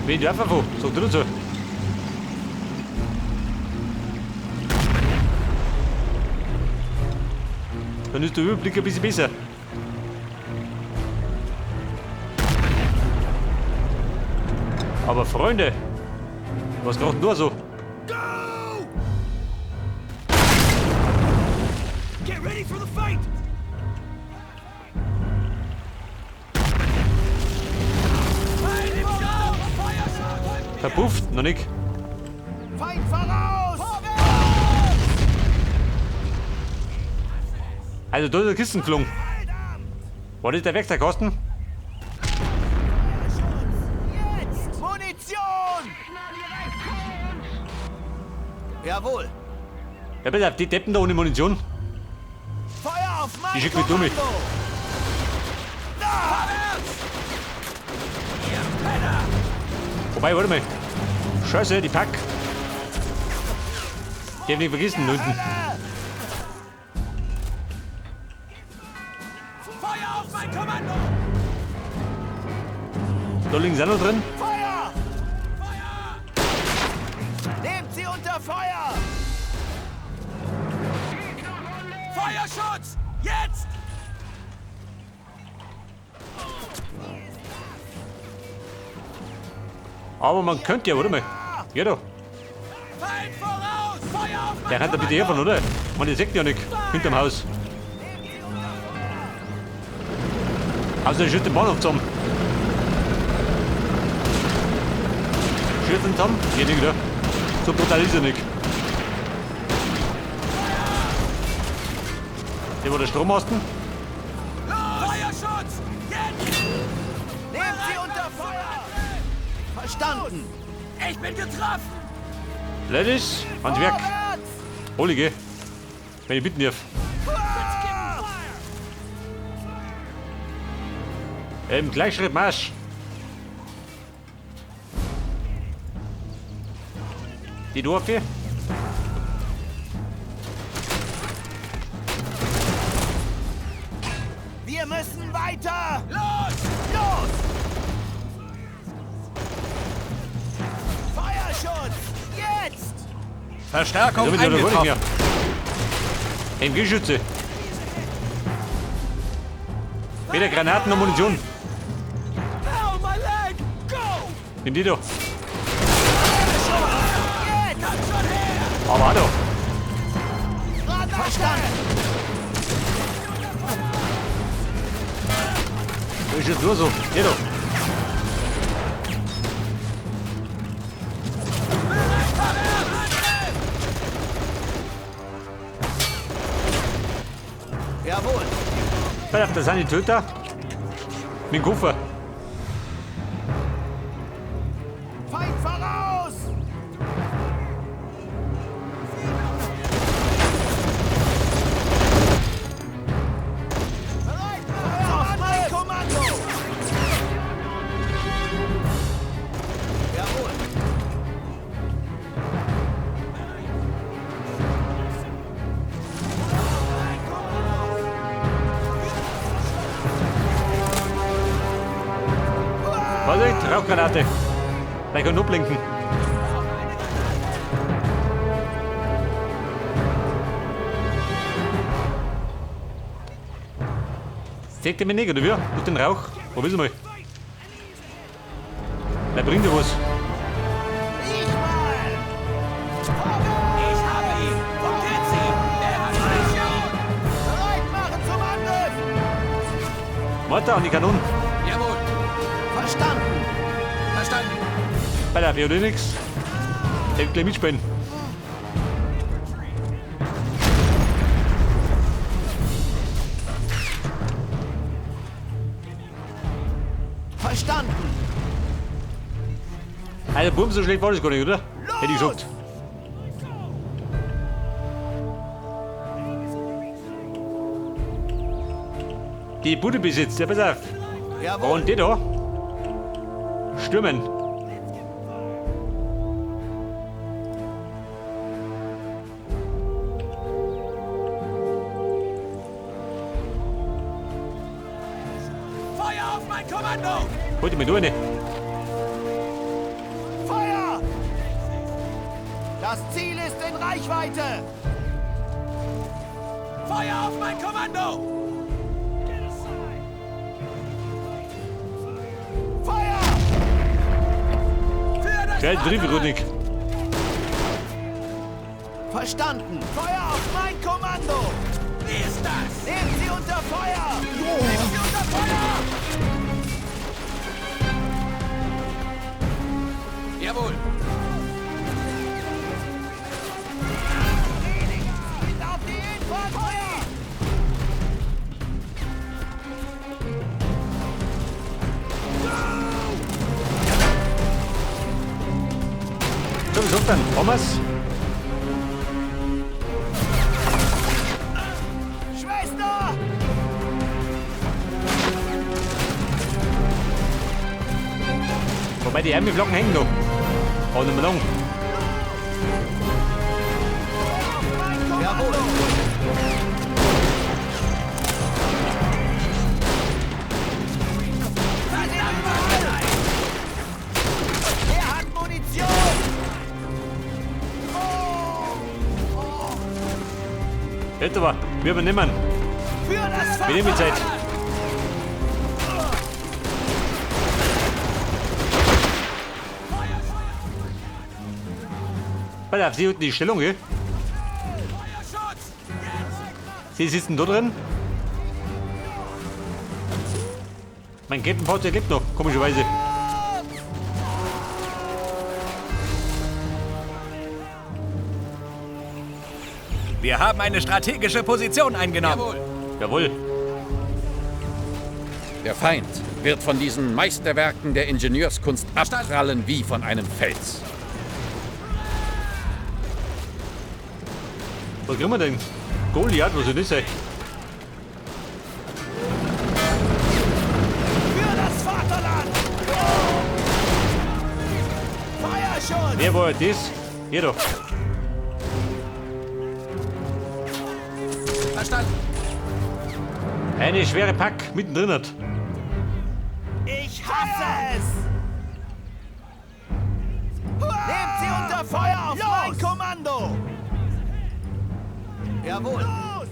Wen die einfach vor? Sag du dazu. Dann ist der Überblick ein bisschen besser. Aber Freunde, was gerade nur so? Go! Get ready for the fight! Verpufft, noch nicht. Feind voraus! Also da ist der Kisten geflogen. War das der Wechselkasten? Jetzt! Munition! Jawohl! Ja bitte, die Deppen da ohne Munition. Feuer auf mein Die schickt mich dumm. Wobei, warte mal. Scheiße, die Pack. Die hab ich nicht vergessen, unten. Feuer auf mein Kommando! Da liegen sie auch noch drin. Feuer! Feuer! Nehmt sie unter Feuer! Feuerschutz! Jetzt! Aber man könnte ja, warte mal. Ja da. Feind voraus! Feuer auf Der rennt da bitte hervon, oder? Man, ihr seht ja nicht. Hinterm Haus. Also er schüttet den Bahnhof zusammen. Schüttet ihn zusammen? Geht nicht, oder? So brutal ist er nicht. Der war der Strommasten. Feuerschutz! Jetzt! Nehmt sie unter Feuer! Verstanden! Ich bin getroffen! Ladies, ans Werk. Vorwärts! Hol geh. Wenn ich bitten darf. Im Gleichschritt Marsch. Die Dorfe. Wir müssen weiter! Los! Los! Feuerschutz! Jetzt! Verstärkung Damit oder eingetroffen. mehr. MG-Schütze. Weder Granaten noch Munition. Oh, my leg! Go! Nimm die doch. Jetzt! Kommt schon her! Aber hallo. Verstanden! Das ist jetzt nur so. Geh doch. Jawohl! Das sind die Töter. Mit dem Koffer. Feind voraus! Bereit machen! Auf mein Kommando! Jawohl! Vorsicht, Rauchgranate. Gleich kann blinken. Seht ihr mich nicht, oder wie? Durch den Rauch? Wo bist du mal? Der bringt dir was. Ich mal! Ich habe ihn! Wo geht sie? Er hat Munition! Bereit machen zum Angriff! Mortar an die Kanonen. Jawohl. Verstanden! Verstanden. Bei der Biode nix. Der will gleich mitspielen. Verstanden! Also, Buben, so schlecht war das gar nicht, oder? Hätte ich gesagt. Die Bude besitzt, ja, pass auf. Jawohl! Und die da. Stürmen. Feuer auf mein Kommando! Holt die mit rein. Das Ziel ist in Reichweite! Feuer auf mein Kommando! Feuer! Für das Schnell drin, Veronik. Verstanden! Feuer auf mein Kommando! Wie ist das? Nehmt sie unter Feuer! Nehmt sie unter Feuer! Jawohl! Auf die Infahrt! Feuer! So, was sagt dann? Thomas? Schwester! Wobei die Ärmelflocken hängen noch. Oh, nicht mehr lang. Jawohl! Er hat Munition! Jetzt aber, wir übernehmen. Für das Wir nehmen die Zeit. Warte auf, Sie unten die Stellung, gell? Feuerschutz! Sie sitzen da drin. Mein Kettenfahrzeug lebt noch, komischerweise. Wir haben eine strategische Position eingenommen. Jawohl! Jawohl. Der Feind wird von diesen Meisterwerken der Ingenieurskunst abprallen wie von einem Fels. Was kriegen wir denn? Goliath, was soll das sein? Für das Vaterland! Feuerschutz! Wer war das? Hier doch. Verstanden! Eine schwere Pack mittendrin hat. Ich hasse es! Nehmt sie unter Feuer auf mein Kommando! Jawohl! Los!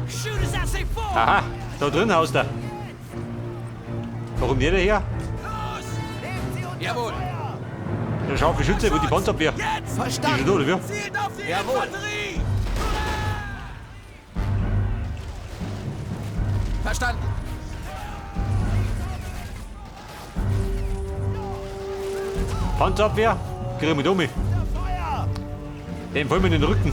Shoot as I say forward! Aha, da drin haust er. Warum nicht her? Nehmt sie unter Jawohl. Feuer! Der scharfe Schütze, wo die Panzerabwehr. Jetzt! Die ist schon Verstanden! da, oder wie? Zielt auf die Jawohl. Infanterie! Verstanden! Panzerabwehr, kriegen wir da mit. Feuer! Den fallen wir in den Rücken.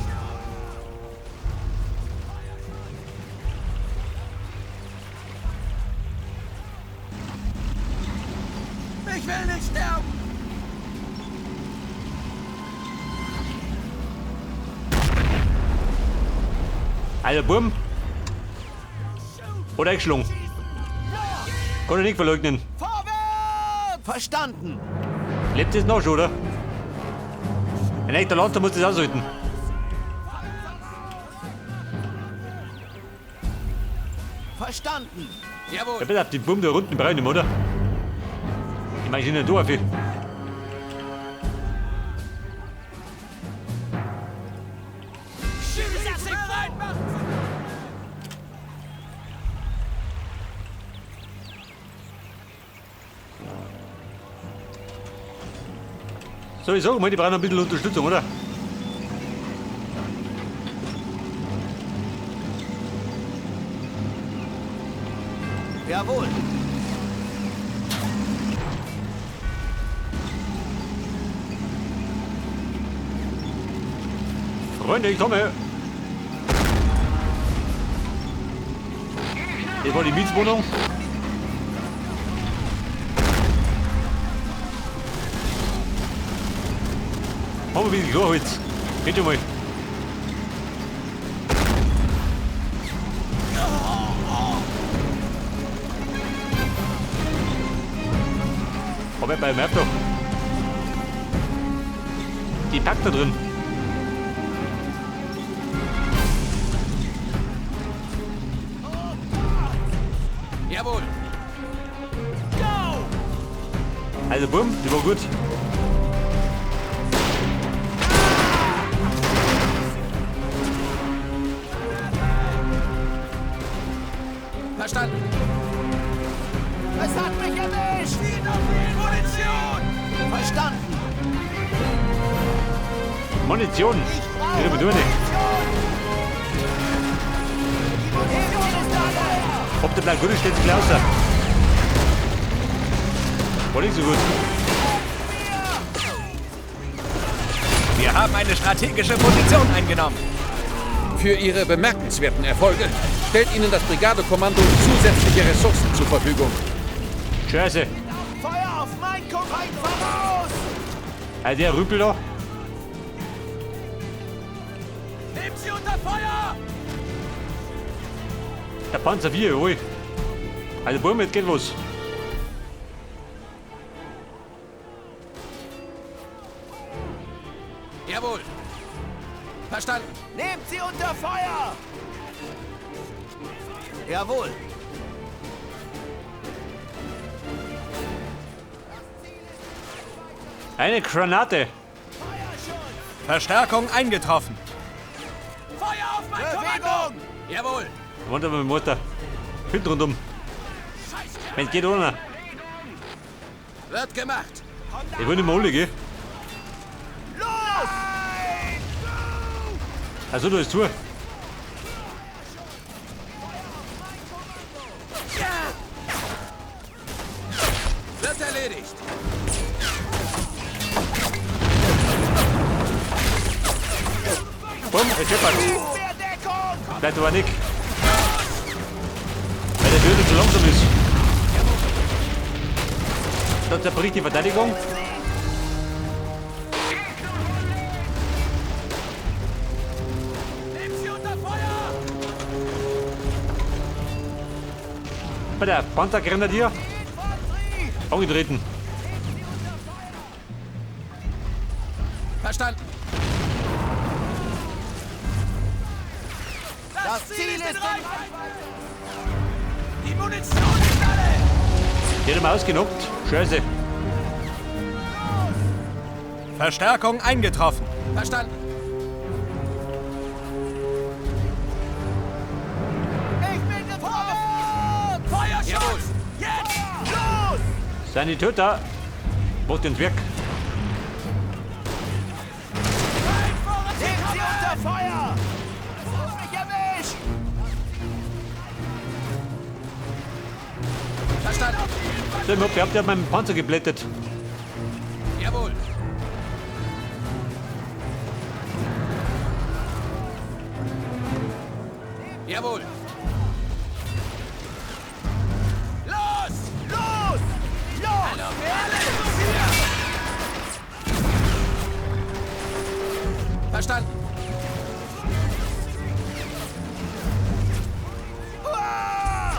Ich will nicht sterben! Alter Burm. Oder eingeschlagen. Kann ich nicht verleugnen. Vorwärts! Verstanden! Lebt es noch schon, oder? Ein echter Lanzer muss das aushalten. Verstanden! Jawohl! Ja, bitte auf die Bumm da unten brauchen, oder? Ich meine, ich nicht da viel. Shoot as I say forward! So, ich sag mal, die brauchen ein bisschen Unterstützung, oder? Jawohl! Freunde, ich komme. Hier war die Mietswohnung. Haben wir wieder Klarholz. Geht schon mal. Aber bei dem doch. Die packt da drin. Jawohl! Go! Also bumm, die war gut. Verstanden. Es hat mich erwischt! Munition! Verstanden! Munition. Ich brauche Ihre Bedürfnisse. Die Munition ist alle! Ob der bleibt gut ist, steht sich gleich aus. War nicht so gut. Wir haben eine strategische Position eingenommen. Für Ihre bemerkenswerten Erfolge stellt Ihnen das Brigadekommando zusätzliche Ressourcen zur Verfügung. Scheiße. Feuer auf mein Kompagne voraus! Also der Rüpel da. Nehmt sie unter Feuer! Der Panzer 4, jawohl. Also bumm, jetzt geht los. Jawohl. Verstanden. Nehmt sie unter Feuer! Jawohl! Eine Granate. Feuerschutz! Verstärkung eingetroffen. Feuer auf mein Kommando! Jawohl. Warte mal, Mutter. Hinten rundum. Wenn es geht, ohne. Wird gemacht. Ich will nicht mehr alle, gell? Los! Also du ist zu. Wird erledigt. Bumm, er scheppert. Mehr Deckung! Bleibt aber nicht. Weil der Dödel zu langsam ist. Dann zerbricht die Verteidigung. Nehmt sie unter Feuer! Bei der Panzergrenadier Infanterie! angetreten. Verstanden. Das Ziel ist in Reichweite. Die Munition ist alle. Die hat ihn ausgenockt. Scheiße. Verstärkung eingetroffen. Verstanden. Ich bin getroffen! Feuerschutz! Jawohl. Jetzt! Los! Seine Töter macht uns weg. Nehmt sie unter Feuer! Es hat mich erwischt! Verstanden. So, ihr habt ja meinen Panzer geblättet. Jawohl. Jawohl. Los! Los! Los! Verstanden. Uah!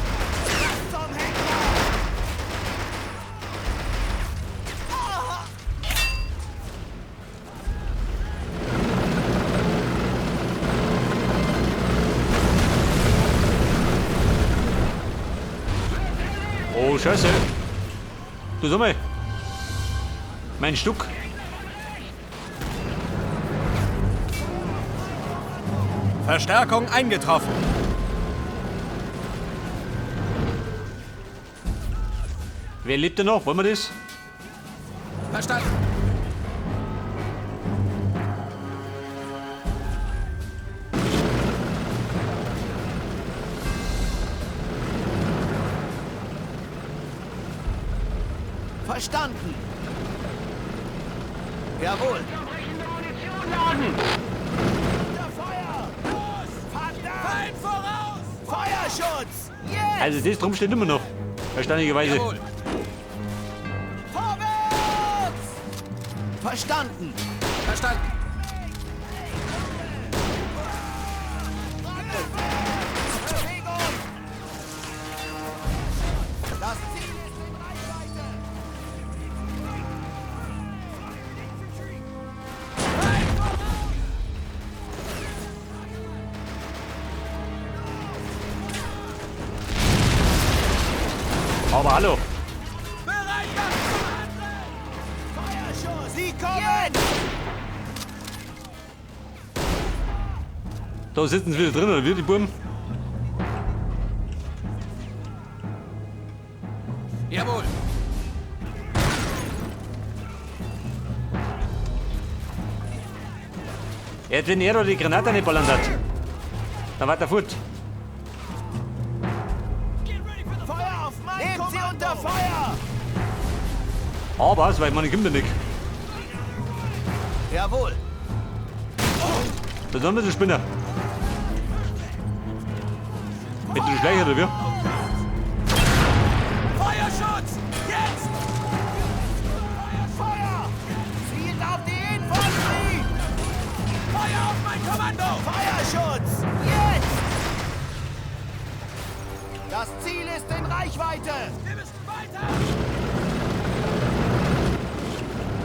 Lasst zum Henker! Ah! Oh, Scheiße. Du sag mal. Mein Stück. Verstärkung eingetroffen. Wer lebt denn noch? Wollen wir das? Verstanden. Verstanden! Jawohl! Unter Feuer! Los! Verdammt! Feind voraus! Feuerschutz! Jetzt! Also das drum steht immer noch. Verständlicherweise. Jawohl. Vorwärts! Verstanden! Verstanden. Bewegung! Das Ziel ist in Reichweite! Aber hallo. Bereit zum Angriff! Feuerschuss! Sie kommen! Da sitzen sie wieder drin, oder wie, die Buben? Jawohl. Jetzt, wenn er da die Granate nicht ballern hat, dann wird er fort. Feuer auf mein Nehmt sie unter Feuer! Aber, so weit man kommt er nicht. Jawohl! Da sind wir Spinner. Bist du schlecht, oder wie? Feuerschutz! Jetzt! Feuer! Zielt auf die Infanterie! Feuer auf mein Kommando! Feuerschutz! Jetzt! Das Ziel ist in Reichweite! Wir müssen weiter!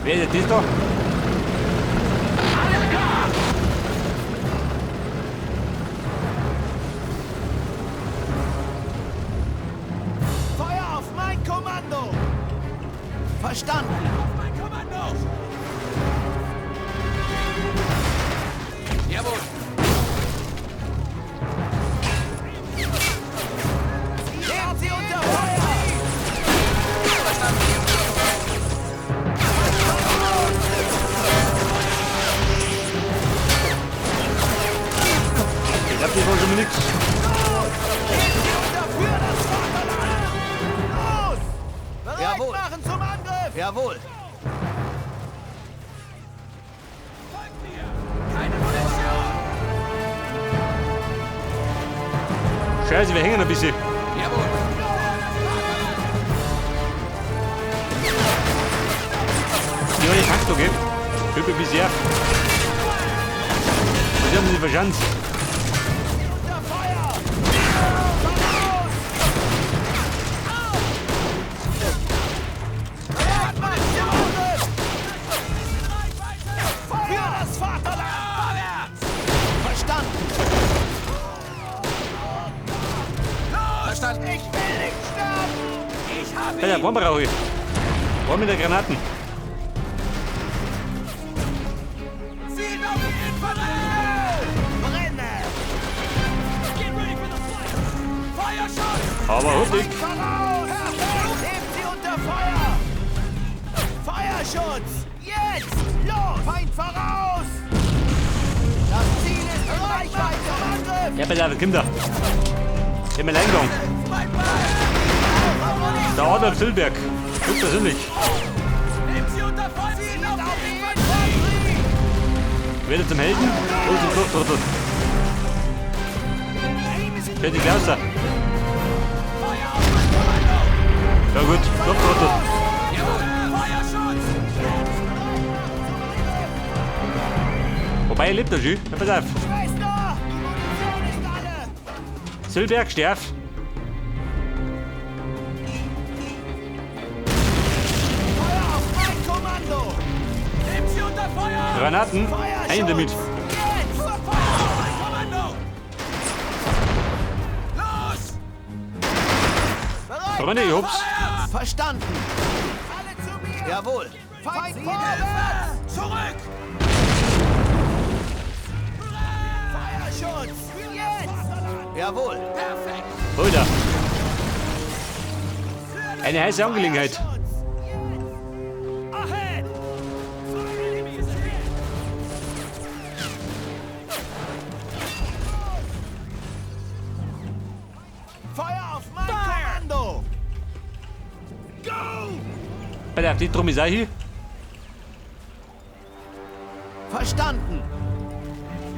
Wer ist das da? Feuer auf mein Kommando! Verstanden! Auf mein Kommando! Jawohl. Nehmt sie unter Feuer! Ich hab die wohl schon nix. Nehmt sie unter für das Vaterland! Los! Bereit machen zum Angriff! Jawohl! Keine Munition. Scheiße, wir hängen ein bisschen. Jawohl. Die haben die Taktung, gell? Hüppe bis her. Sie haben sie verschanzt. Unter Feuer! Bereit machen zum Angriff! Für das Vaterland! Verstanden! Verstanden. Ich will nicht sterben! Ich habe Ja, Bombe raus. Bombe mit der Granaten. Ziel auf die Infanterie! Brenne! Feuerschutz! Aber huplig. Feind voraus! Nehmt sie unter Feuer! Feuerschutz! Jetzt! Los! Feind voraus! Das Ziel ist in Reichweite! Angriff! Ja, bitte, Kinder. Im Alleingang. Der Adolf Silberg. Ich persönlich. Nehmt sie unter Feuer! Ziel auf die Infanterie! Werde zum Helden. Los zum Fluchttrottel. Fertig, Klauster. Feuer auf mein Kommando! Ja gut, Fluchttrottel. Jawohl! Feuerschutz! Wobei, er lebt da schon. Ja, pass auf. Schwester! Die Munition ist alle! Silberg, sterf. Feuer auf mein Kommando! Nehmt sie unter Feuer! Granaten. Ein damit. Jetzt! Feuer auf mein Kommando! Los! Bereit! Freunde, ich hab's. Verstanden! Alle zu mir! Jawohl! Feind vorwärts! Zurück! Feuerschutz! Jetzt! Jawohl! Perfekt! Holder. Eine heiße Angelegenheit. Ahead! Feuer auf mein Kommando! Go! Pass auf, die drum ist auch hier. Verstanden!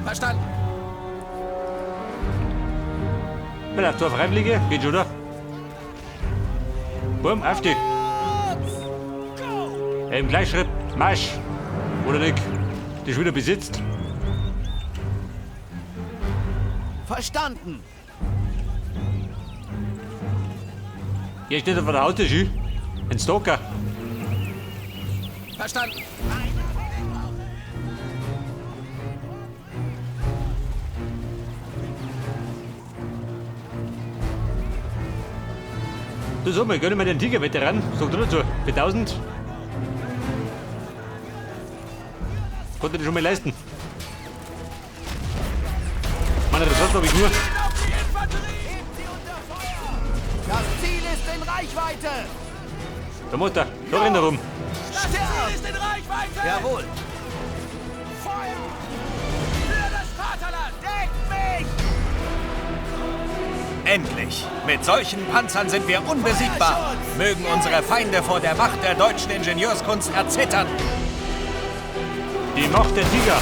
Verstanden. Pass auf, zwei Freiwillige. Geht schon, oder? Bumm, auf die. Go! Im Gleichschritt. Marsch. Oder nicht? Die ist wieder besitzt. Verstanden! Hier steht vor der Haustür. Ein Stalker. Verstanden. Du sag mal, gönn mal den Tiger-Veteran. Sag du dazu. Für 1000. Konnte das schon mal leisten. Meine Ressourcen habe ich nur. Hebt sie unter Feuer! Das Ziel ist in Reichweite! Da muss der. Da rennt er rum. Das Ziel ist in Reichweite! Jawohl! Feuer! Für das Vaterland! Deckt mich! Endlich! Mit solchen Panzern sind wir unbesiegbar. Mögen unsere Feinde vor der Macht der deutschen Ingenieurskunst erzittern. Die Macht der Tiger.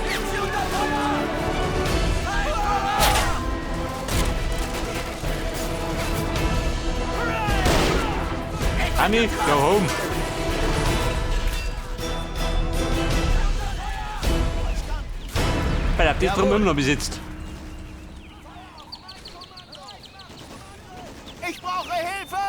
Hebt sie unter Feuer! Annie, go home. Verdammt, ist drum immer noch besitzt. Ich brauche Hilfe!